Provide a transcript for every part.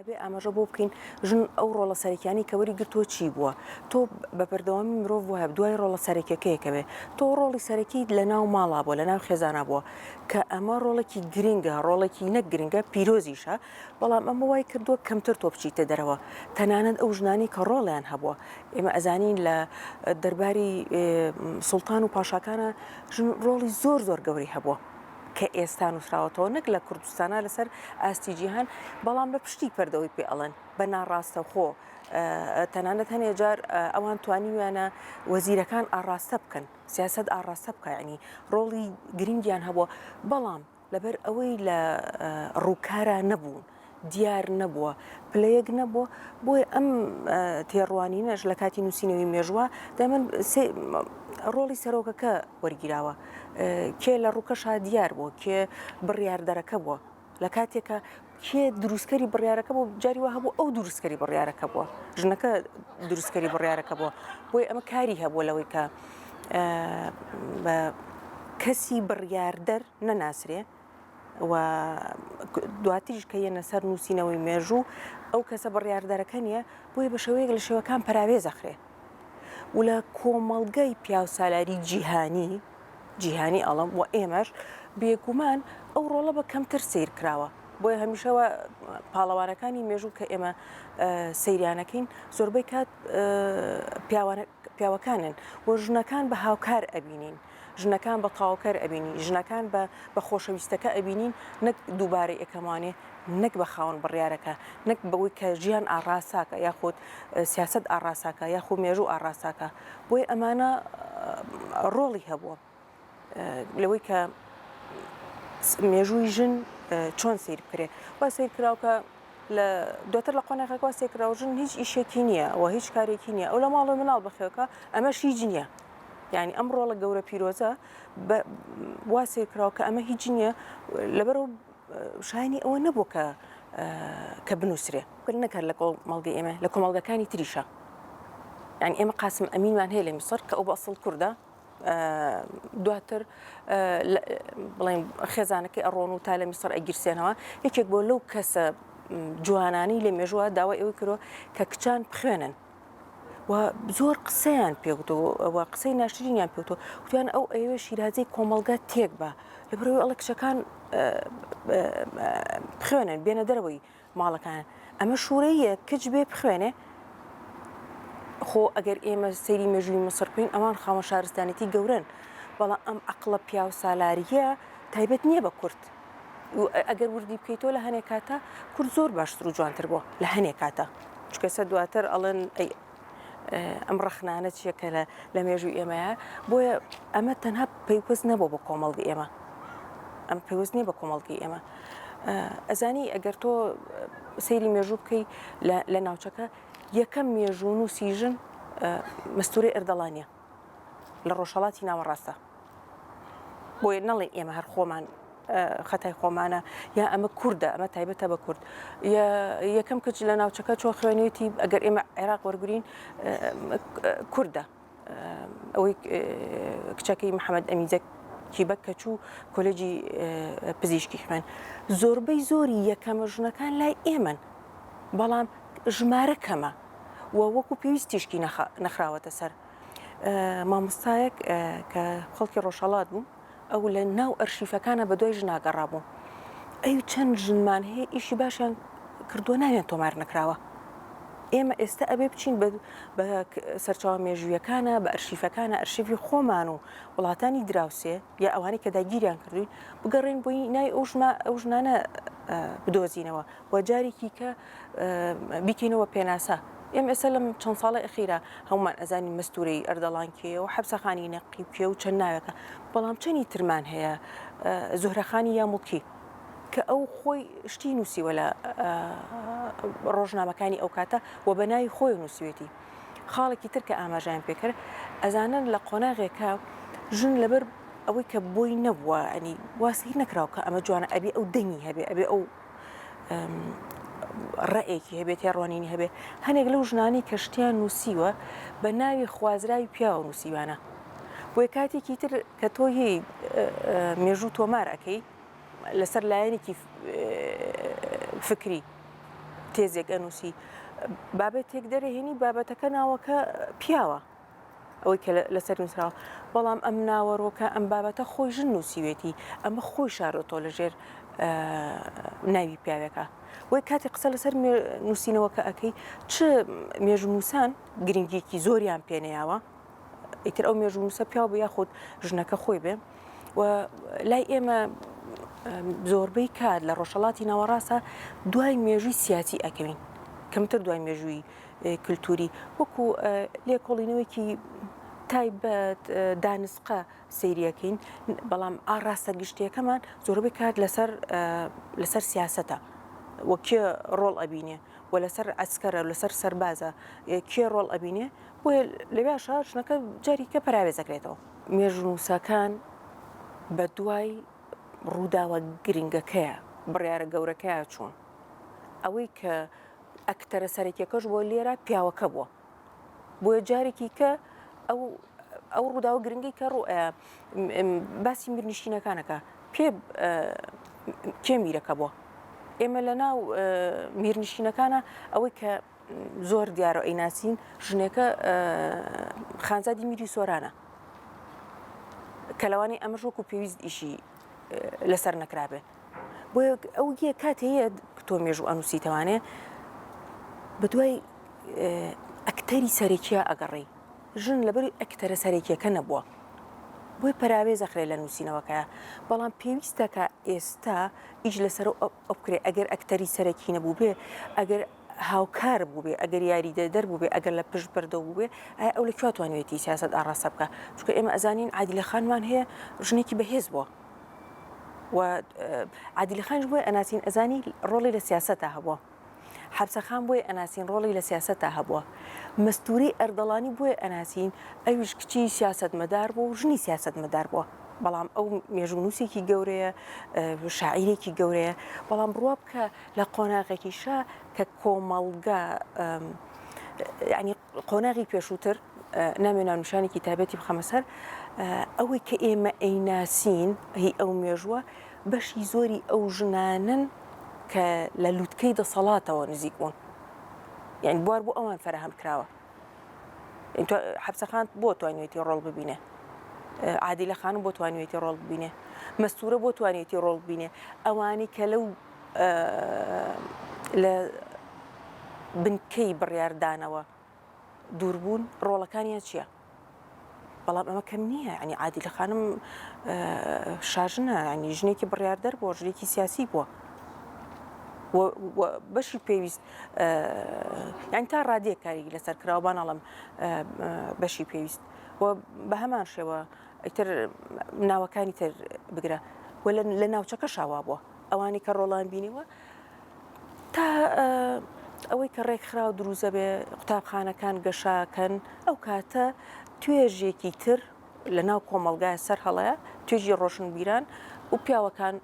ئەبێ ئاماژە بۆ بکەین ژن ئەو ڕۆڵە سەرەکیانی کە وەری گرتووە چی بووە تۆ بە بەردەوامی مرۆڤ وایە دوای ڕۆڵە سەرەکیەکەیەکەوێ تۆ ڕۆڵی سەرەکی لە ناو ماڵا بووە لە ناو خێزانە بووە کە ئەمە ڕۆڵێکی گرنگە ڕۆڵێکی نەک گرنگە پیرۆزیشە بەڵام ئەمە وای کردووە کەمتر تۆ بچیتە دەرەوە تەنانەت ئەو ژنانی کە ڕۆڵیان هەبووە ئێمە ئەزانین لە دەرباری سوڵتان و پاشاکانە ڕۆڵی زۆر زۆر گەوری هەبووە کە ئێستا نووسراوەتەوە نەک لە کوردستانە لەسەر ئاستی جیهان بەڵام بە پشتی پەردەوەی پێ ئەڵەن بە ناڕاستە خۆ تەنانەت هەنێ جار ئەوان توانیویانە وەزیرەکان ئاڕاستە بکەن سیاسەت ئاڕاستە بکە ینی ڕۆڵی گرنگیان هەبووە بەڵام لەبەر ئەوەی لە ڕووکارە نەبوون دیار نەبووە پلەیەک نەبووە بۆی ئەم تێڕوانینەش لە کاتی نووسینەوەی مێژووە دەمن ڕۆڵی سەرۆکەکە وەرگیراوە کێ لە ڕووکەشا دیار بووە کێ بڕیاردەرەکە بووە لە کاتێکە کێ دروستکەری بڕیارەکە بۆ جاری وە هەبوو ئەو دروستکەری بڕیارەکە بووە ژنەکە دروستکەری بڕیارەکە بووە بۆی ئەمە کاری هەبووە لەوەی کە بە کەسی بڕیاردەر نەناسرێ و دواتیش کە یەنە سەر نووسینەوەی مێژوو ئەو کەسە بڕیاردەرەکە نیە بۆی بە شێوەیەک لە شێوەکان پەراوێزەخرێ و لە کۆمەڵگەی پیاو سالاری جیهانی ئەڵم و ئێمەش بێگومان ئەو ڕۆڵە بە کەمتر سیر کراوە بۆیە هەمیشەوە پاڵەوانەکانی مێژوو کە ئێمە سەیرانەکەین زۆربەی کات پیاوەکانن و ژنەکان بە هاوکار ئەبینین ژنەکان بە تاواکەر ئەبینی ژنەکان بە خۆشەویستەکە ئەبینین نەک دووبارەی ئەەکەمانێ نەک بە خاوەن بڕیارەکە نەک بەوەی کە ژیان ئاڕاستاکە یاخود سیاست ئاڕاستاکە یاخود مێژوو ئاڕاستاکە بۆی ئەمانە ڕۆڵی هەبووە لەوەی کە مێژووی ژن چۆن سیر بکرێ وا سیر کراوکە لە دواتر لە قۆناغێکەوە سێکراوە ژن هیچ ئیشێکی نییە و هیچ کارێکی نییە ئەو لە ماڵەوە مناڵ بخێوکە ئەمەش هیچ نییە یعنی ئەم ڕۆڵە گەورە پیرۆزە وا سێکراوە کە ئەمە هیچ نییە لەبەرەوە شایانی ئەوە نەبوو کە بنووسرێ نەکرد لە کۆمەڵگەی ئێمە لە کۆمەڵگەکانی تریشە یعنی ئێمە قاسم ئەمینمان هەیە لە میسر کە ئەو بە ئەسڵ کووردە دواتر بڵێن خێزانەکەی ئەڕۆن و تا لە میسر ئەگیرسێنەوە یەکێک بۆ لەو کەسە جوانانی لە مێژووە داوای ئەوەی کردەوە کە کچان بخوێنن و زۆر قسەیان پێوتەوە قسەی ناشرینیان پێوتەوە وتیان ئەو ئەوێ شیرازەی کۆمەڵگە تێک بە لەبەرەوەی ئەڵە کچەکان بخوێنن بێنە دەرەوەی ماڵەکان ئەمە شوورەیە کچ بێ بخوێنێ خۆ ئەگەر ئێمە سەیری مێژووی مسر بکەین ئەمان خاوەن شارستانێتی گەورن بەڵام ئەم عەقڵە پیاو سالاریە تایبەت نییە بە کورد ئەگەر وردی بکەیتەوە لە هەنێک کاتە کورد زۆر باشتر و جوانتر بووە لە هەنێک کاتە چکەسە دواتر ئەڵێن ئەم ڕەخنانە چیەکە لە مێژووی ئێمەیە بۆیە ئەمە تەنها پەیوەست نەبوو بە کۆمەڵگی ئێمە ئەم پەیوەست نییە بە کۆمەڵگی ئێمە ئەزانی ئەگەر تۆ سەیری مێژوو بکەی لە ناوچەکە یەکەم مێژوو نووسی ژن مەستوورەی ئەردەڵانیە لە ڕۆژهەڵاتی ناوەڕاستە بۆیە نەڵێن ئێمە هەر خۆمان خەتای خۆمانە یا ئەمە کووردە ئەمە تایبەتە بە کورد یەکەم کچ لە ناوچەکە چۆ خوێنێتی ئەگەر ئێمە عێراق وەرگرین کووردە ئەوەی کچەکەی محەممەد ئەمیزە کیبەک کە چوو کۆلێجی پزیشکی خوێن زۆربەی زۆری یەکەمە ژنەکان لای ئێمن بەڵام ژمارە کەمە و وەکو پێویستیشکی نەخراوەتە سەر مامۆستایەک کە خەڵکی ڕۆژهەڵات بوو ئەو لە ناو ئەرشیفەکانە بە دوای ژناگەڕابوو ئەی چەند ژنمان هەیە ئیشی باشیان کردووە ناویان تۆمار نەکراوە ئێمە ئێستا ئەبێ بچین بە سەرچاوە مێژوویەکانە بە ئەرشیفەکانە ئەرشیفی خۆمان و وڵاتانی دراوسێ یا ئەوانەی کە داگیریان کردوین بگەڕێن بۆی نای ئەو ژنانە بدۆزینەوە و جارێکی کە بیکەینەوە پێناسە ئێمە ئێستا لەم چەند ساڵی ئەخیرە هەمومان ئەزانی مەستوورەی ئەردەڵان کێ و حەبسەخانی نەقی کێ و چەند ناوێکە بەڵام چەندی ترمان هەیە زۆهرەخانی یا موڵکی کە ئەو خۆی شتی نووسیوە لە ڕۆژنامەکانی ئەو کاتە و بە ناوی خۆی نووسوێتی خاڵێکی تر کە ئاماژیان پێکرد ئەزانن لە قۆناغێکە ژن لەبەر ئەوەی کە بۆی نەبووە ئەنی واسی نەکراوە کە ئەمە جوانە ئەبێ ئەو دەنگی هەبێ ئەبێ ئەو ڕێیەکی هەبێت یا ڕوانینی هەبێ هەنێک لەو ژنانی کە شتیان نووسیوە بە ناوی خوازراوی پیاوە نووسیوانە بۆیە کاتێکی تر کە تۆ هی مێژوو تۆمار ئەەکەی لەسەر لایەنێکی فکری تێزێک ئەنووسی بابەتێک دەرەهێنی بابەتەکە ناوەکە پیاوە ئەوەی کە لەسەر نووسراوە بەڵام ئەم ناوەڕۆکە ئەم بابەتە خۆی ژن نووسیوێتی ئەمە خۆی شارۆتۆ لەژێر ناوی پیاوێکە وی کاتی قسە لەسەر نووسینەوەکە ئەەکەی چ مێژونووسان گرنگێکی زۆریان پێنەیاوە ئیتر ئەو مێژونووسە پیاو بە یاخود ژنەکە خۆی بێ و لای ئێمە زۆربەی کات لە ڕۆژهەڵاتی ناوەڕاستە دوای مێژووی سیاسی ئەکەوین کەمتر دوای مێژووی کللتوری وەکو لێکۆڵینەوەیکی تایبەت دانسقە سەیریەکەین بەڵام ئاڕاستە گشتیەکەمان زۆربەی کات لەسەر سیاسەتە وە کێ ڕۆڵ ئەبینێ و لەسەر ئەسکەرە لەسەر سەربازە کێ ڕۆڵ ئەبینێ بۆ لەوێشە ژنەکە جاریکە پراوێزەکرێتەوە مێژونووسەکان بە دوای ڕووداوە گرنگەکەیە بڕیارە گەورەکەیە چوون ئەوەی کە ئەکتەرە سەرەکیەکەش بۆ لێرە پیاوەکە بووە بۆیە جارێکی کە ئەو ڕووداوە گرنگی کە باسی میرنشینەکانەکە کێ میرەکە بووە ئێمە لە ناو میرنشینەکانە ئەوەی کە زۆر دیارە ئەیناسین ژنێکە خانزادی میری سۆرانە کە لەوانی ئەمە ژۆک و پێویست ئیشی لەسەر نەکرابێ بۆیە ئەو یە کاتەیە تۆ مێژوو ئەنووسیتەوانێ بە دوای ئەکتەری سەرێکیە ئەگەڕێی ژن لەبەری ئەکتەرە سەرێکیەکە نەبووە بۆی پراوێزەخرێ لە نووسینەوەکەیە بەڵام پێویستە کە ئێستا ئیش لەسەر ئەو بکرێ ئەگەر ئەکتەری سەرەکی نەبوو بێ ئەگەر هاوکار بوو بێ ئەگەر یاریدەدەر بوو بێ ئەگەر لە پشت بەردە بوو بێ ئەو لەکوێ توانوێتی سیاست ئاڕاستە بکە چونکە ئێمە ئەزانین عادیلە خانمان هەیە ژنێکی بەهێز بووە و عادیلە خانش بۆیە ئەناسین ئەزانی ڕۆڵی لە سیاسەتە هەبووە حەبسەخان بۆیە ئەناسین ڕۆڵی لە سیاسەتە هەبووە مەستوری ئەردەڵانی بۆیە ئەناسین ئەویش کچی سیاسەتمەدار بوو و ژنی سیاسەتمەدار بووە بەڵام ئەو مێژوونووسێکی گەورەیە شاعیرێکی گەورەیە بەڵام بڕوا بکە لە قۆناغێکیشە کە کۆمەڵگە ینی قۆناغی پێشووتر نامێنان نیشانێکی تایبەتی بخەمە سەر ئەوەی کە ئێمە ئەیناسین هی ئەو مێژووە بەشی زۆری ئەو ژنانن کە لە لووتکەی دەسەڵاتەوە نزیک بوون یعنی بوار بۆ ئەوان فەرەهەم کراوە حەبسەخان بۆ توانێتی ڕۆڵ ببینێ عادیلە خانم بۆ توانێتی ڕۆڵ ببینێ مەستورە بۆ توانێتی ڕۆڵ ببینێ ئەوانی کە لەو لە بنکەی بڕیاردانەوە دووربوون ڕۆڵەکانیان چییە بەڵام ئەمە کەم نییە ینی عادیلە خانم شاژنە ینی ژنێکی بڕیاردەر بۆ ژنێکی سیاسی بووە بەشی پێویست یان تا ڕادیە کاری لەسەر کراوەبان ئەڵم بەشی پێویست و بە هەمان شێوە ئیتر ناوەکانی تر بگرە و لە ناوچەکە شاوا بووە ئەوانی کە ڕۆڵان بینیوە تا ئەوەی کە ڕێکخرا و دروزە بێ قوتابخانەکان گەشاکەن ئەو کاتە توێژێکی تر لە ناو کۆمەڵگای سەر هەڵەیە توێژی ڕۆشنبیران و پیاوەکان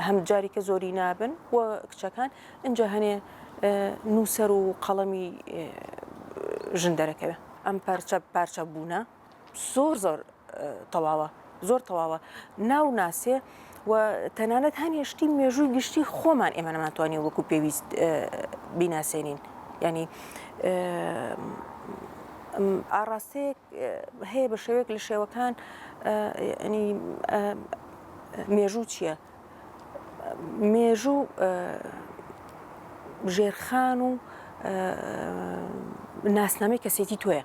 هەم جاریکە زۆری نابن و کچەکان اینجا هەنێ نووسەر و قەڵەمی ژن دەرەکەوێ ئەم پارچە بوونە زۆر تەواوە زۆر تەواوە ناو ناسێ و تەنانەت هەنێشتی مێژووی گشتی خۆمان ئێمە نەماتوانین وەکو پێویست بیناسێنین ینی ئاڕاستەیەک هەیە بە شێوەیەک لە شێوەکان ینی مێژوو چییە؟ مێژوو ژێرخان و ناسنامەی کەسێتی تۆیە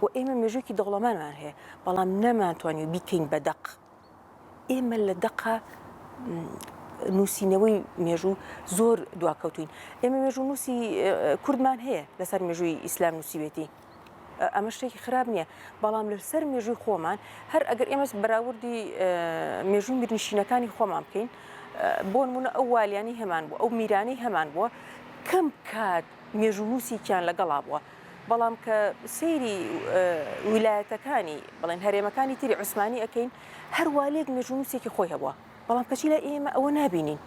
و ئێمە مێژووکی دەوڵەمانمان هەیە بەڵام نەمانتوانین بیکەین بە دەق ئێمە لە دەقە نووسینەوەی مێژوو زۆر دواکەوتوین ئێمە مێژوو نووسی کوردمان هەیە لەسەر مێژووی ئیسلام نووسیوێتی ئەمە شتێکی خراپ نییە بەڵام لەسەر مێژووی خۆمان هەر ئەگەر ئێمە بەراوردی مێژووی میرنشینەکانی خۆمان بکەین بۆ نمونە ئەو والیانی هەمان بووە ئەو میرانی هەمان بووە کەم کات مێژوو نووسییان لەگەڵا بووە بەڵام کە سەیری ویلایەتەکانی بڵێن هەرێمەکانی تری عوسمانی ئەەکەین هەر والێک مێژوو نووسێکی خۆی هەبووە بەڵام کەچی لە ئێمە ئەوە نابینین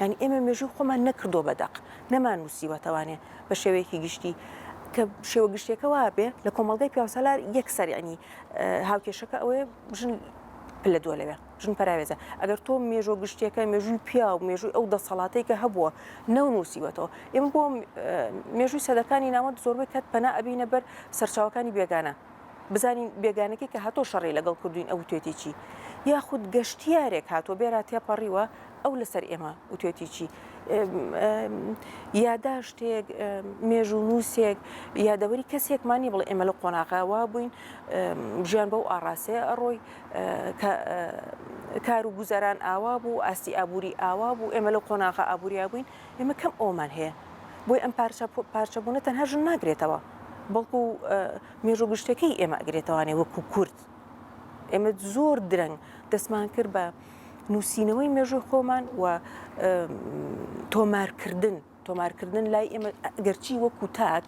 یعنی ئێمە مێژووی خۆمان نەکردۆ بەدەق نەمان نووسیوەتەوانێ بە شێوەیەکی گشتی کە شێوە گشتێکە وا بێ لە کۆمەڵگەی پیاوسەلار یەکسەر ینی هاوکێشەکە ئەوەیە ژن پلە دووە لەوێ ژن پراوێزە ئەگەر تۆ مێژۆ گشتێکە مێژووی پیا و مێژووی ئەو دەسەڵاتەی کە هەبووە نەونووسیوەتەوە ئێمە بۆ مێژووی سەدەکانی ناوەند زۆربەی کات پەنا ئەبینە بەر سەرچاوەکانی بێگانە بزانین بێگانەکەی کە هاتۆ شەڕی لەگەڵ کردوین ئەو توێتی چی یاخود گەشتیارێک هاتۆ بێرا تێپەڕیوە ئەو لەسەر ئێمە وتێتی چی یاداشتێک مێژوو نووسێک یادەوەری کەسێکمانی بڵێ ئێمە لە قۆناغاوا بووین ژیان بەو ئاڕاستەیە ئەڕۆی کار و گوزەران ئاوا بوو ئاستی ئابووری ئاوا بوو ئێمە لە قۆناغا ئابووریا بووین ئێمە کەم ئەومان هەیە بۆی ئەم پارچەبوونە تەنها ژن ناگرێتەوە بەڵکو مێژوو گشتەکەی ئێمە ئەگرێتەوانێ وەکو کورد ئێمە زۆر درەنگ دەستمان کرد بە نووسینەوەی مێژووی خۆمان و تۆمارکردن لای ئێمە گەرچی وەکو تاک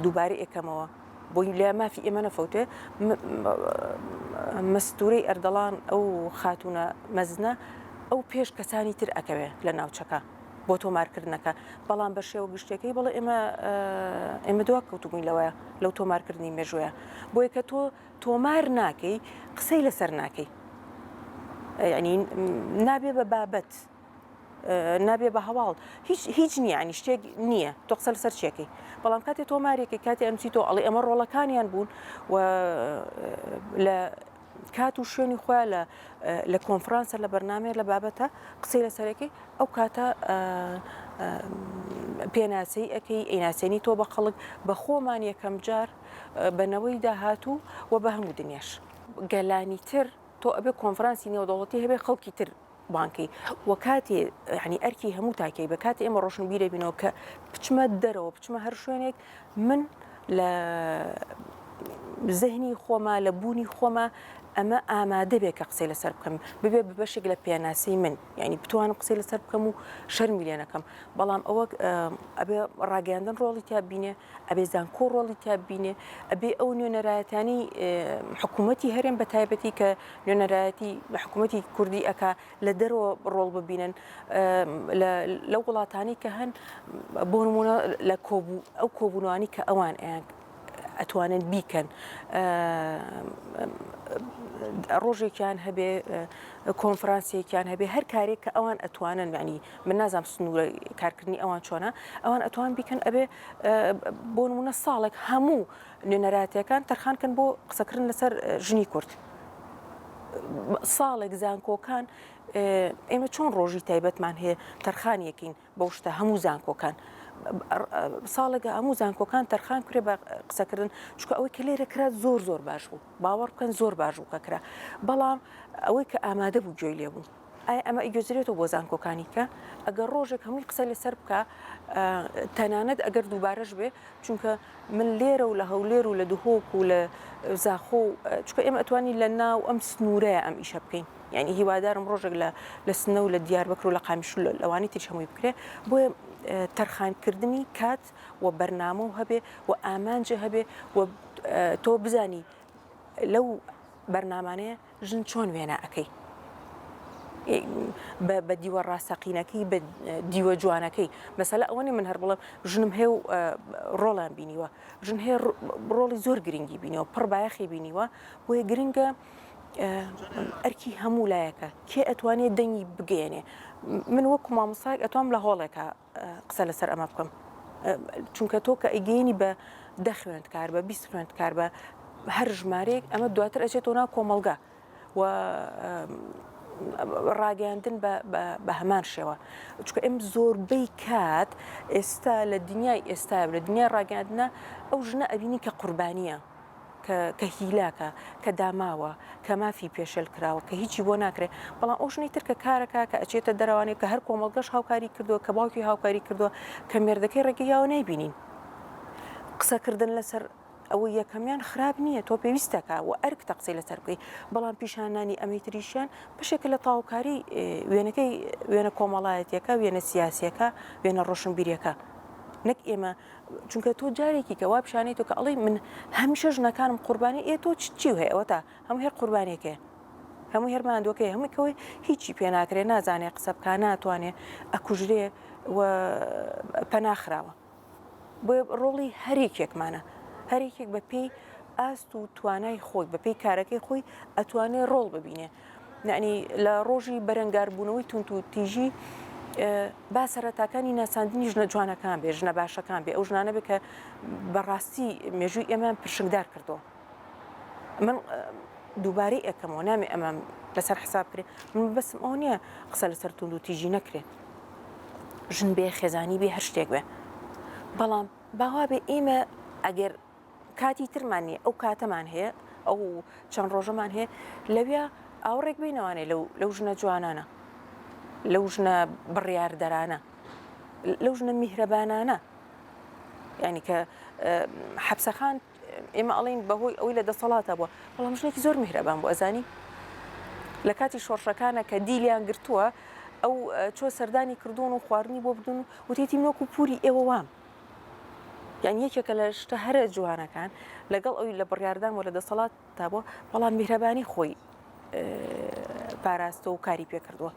دووبارە ئێکەمەوە بۆی لە مافی ئێمە نەفەوتێ مەستورەی ئەردەڵان ئەو خاتونە مەزنە ئەو پێش کەسانی تر ئەکەوێ لە ناوچەکە بۆ تۆمارکردنەکە بەڵام بە شێوە گشتەکەی بڵێ ئێمە دوا کەوتبووین لەوەیە لەو تۆمارکردنی مێژوویە بۆیە کە تۆ تۆمار ناکەی قسەی لەسەر ناکەی ینی نابێ بە بابەت نابێ بە هەواڵ هیچ نییە ینی شتێک نییە تۆ قسە لەسەر چێکی بەڵام کاتێ تۆمارێکی کاتی ئەمسی تۆ ئەڵێ ئەمە ڕۆڵەکانیان بوون و لە کات و شوێنی خۆیان لە کۆنفرانسە لە بەرنامێ لە بابەتە قسەی لەسەرەکەی ئەو کاتە پێناسەی ئەەکەی ئەیناسێنی تۆ بە خەڵک بە خۆمان یەکەم جار بەنەوەی داهاتوو و بە هەموو دنیاش گەلانی تر تۆ ئەبێ کۆنفرانسی نێودەوڵەتی هەبێ خەڵکی تر بانکی وە کاتێ ینی ئەرکی هەموو تاکەی بە کاتی ئێمە ڕۆشن بیرە بینەوە کە بچمە دەرەوە بچمە هەر شوێنێک من لە زەهنی خۆمە لە بوونی خۆمە ئەمە ئامادە بێ کە قسەی لەسەر بکەم ببێ بەشێک لە پێناسەی من ینی بتوانم قسەی لەسەر بکەم و شەرمی لێ نەکەم بەڵام ئەوە ئەبێ ڕاگەاندن ڕۆڵی تا بینێ ئەبێ زانکۆ ڕۆڵی تا بینێ ئەبێ ئەو نوێنەرایەتانی حکوومەتی هەرێم بە تایبەتی کە نوێنەرایەتی حکوومەتی کوردی ئەکا لە دەرەوە ڕۆڵ ببینن لەو وڵاتانی کە هەن بۆ نمونە لە ئەو کۆبوونەوانی کە ئەوان ئەتوانن بیکەن ڕۆژێکیان هەبێ کۆنفرانسیەکیان هەبێ هەر کارێک کە ئەوان ئەتوانن ینی من نازانم سنوورە کارکردنی ئەوان چۆنە ئەوان ئەتوان بیکەن ئەبێ بۆ نمونە ساڵێک هەموو نوێنەراتیەکان تەرخانکەن بۆ قسەکردن لەسەر ژنی کورد ساڵێک زانکۆکان ئێمە چۆن ڕۆژی تایبەتمان هەیە تەرخانیەکەین بەو شتە هەموو زانکۆکان ساڵێکە هەموو زانکۆکان تەرخان کرێ بە قسەکردن چکە ئەوەی کە لێرە کرا زۆر باش بوو باوەڕ بکەن زۆر باش بوو کەکرا بەڵام ئەوەی کە ئامادە بوو گوێی لێ بوو ئایا ئەمە ئیگوێزرێتەوە بۆ زانکۆکانی کە ئەگەر ڕۆژێک هەمووی قسە لەسەر بکە تەنانەت ئەگەر دووبارەش بێ چونکە من لێرە و لە هەولێر و لە دوهۆک و لە زاخۆ چکە ئێمە ئەتوانی لە ناو ئەم سنوورەیە ئەم ئیشە بکەین یعنی هیوادارم ڕۆژێک لە سنە و لە دیاربەکر و لە قامیشول لەوانی تریش هەمووی بکرێ بۆیە تەرخانکردنی کات و بەرنامە و هەبێ و ئامانجە هەبێ و تۆ بزانی لەو بەرنامانەیە ژن چۆن وێنە ئەەکەی بە دیوە ڕاستەقینەکەی بە دیوە جوانەکەی مەسەلە ئەوەنی من هەر بڵم ژنم هەیە و ڕۆڵان بینیوە ژن هەیە ڕۆڵی زۆر گرنگی بینیەوە پڕ بایەخی بینیوە بۆیە گرنگە ئەرکی هەموو لایەکە کێ ئەتوانێت دەنگی بگەێنێ من وەکو مامۆستایەک ئەتوانم لە هۆڵێکە قسە لەسەر ئەمە بکەم چونکە تۆ کە ئەیگەێنی بە 10 خوێندکار بە 20 خوێندکار بە هەر ژمارەیەک ئەمە دواتر ئەچێتەوە ناو کۆمەڵگە و ڕاگەاندن بە هەمان شێوە چونکە ئەم زۆربەی کات ئێستا لە دنیای ئێستا لە دنیای ڕاگەاندنە ئەو ژنە ئەبینی کە قوربانیە کە هیلاکە کە داماوە کە مافی پێشێل کراوە کە هیچی بۆ ناکرێت بەڵام ئەو ژنەی تر کە کارەکە کە ئەچێتە دەروانێت کە هەر کۆمەڵگەش هاوکاری کردووە کە باوکی هاوکاری کردووە کە مێردەکەی ڕێگەیاوە نایبینین قسەکردن لەسەر ئەوەی یەکەمیان خراپ نییە تۆ پێویستەکە و ئەرکتە قسەی لەسەر بکەی بەڵام پیشانانی ئەمەی تریشیان بەشێکە لە تاوکاری وێنەکەی وێنە کۆمەڵایەتیەکە وێنە سیاسیەکە وێنە ڕۆشنبیریەکە نەک ئێمە چونکە تۆ جارێکی کە وا پیشانەی تۆ کە ئەڵێ من هەمیشە ژنەکانم قوربانی ئێ تۆ چی هەیە ئەوە تا هەموو هێر قوربانێکێ هەموو هێرماندۆکەی هەموویەوەی هیچی پێ ناکرێت نازانێ قسە بکە ناتوانێت ئەکوژرێ و پەناخراوە بۆ ڕۆڵی هەرێکێکمانە هەرێکێک بە پێی ئاست و توانای خۆی بەپێی کارەکەی خۆی ئەتوانێت ڕۆڵ ببینێ یعنی لە ڕۆژی بەرەنگاربوونەوەی تونت و تیژی با سەرەتاکانی ناساندنی ژنە جوانەکان بێ ژنە باشەکان بێ ئەو ژنانە بێ کە بەڕاستی مێژووی ئێمە پرشنگدار کردەوە من دووبارەی ئەەکەمەوە نامێ ئەمە لەسەر حساب کرێ من بەسم ئەو نییە قسە لەسەر تونند و تیژی نەکرێت ژن بێ خێزانی بێ هەر شتێک بێ بەڵام باوا بێ ئێمە ئەگەر کاتی ترمانێ ئەو کاتەمان هەیە ئەو چەند ڕۆژەمان هەیە لەوێ ئاوڕێک بینەوانێ لەو ژنە جوانانە لەو ژنە بڕیاردەرانە لەو ژنە میهرەبانانە یعنی کە حەبسەخان ئێمە ئەڵین بەهۆی ئەوەی لە دەسەڵاتە بووە بەڵام ژنێکی زۆر میهرەبان بوو ئەزانی لە کاتی شۆڕشەکانە کە دیلیان گرتووە ئەو چۆ سەردانی کردوون و خواردنی بۆ بدون و تێتی منۆک و پوری ئێوە وام یعنی یەکێکە لە شتە هەرە جوانەکان لەگەڵ ئەوی لە بڕیاردان و لە دەسەڵات تا بووە بەڵام میهرەبانی خۆی پاراستە و کاری پێ کردووە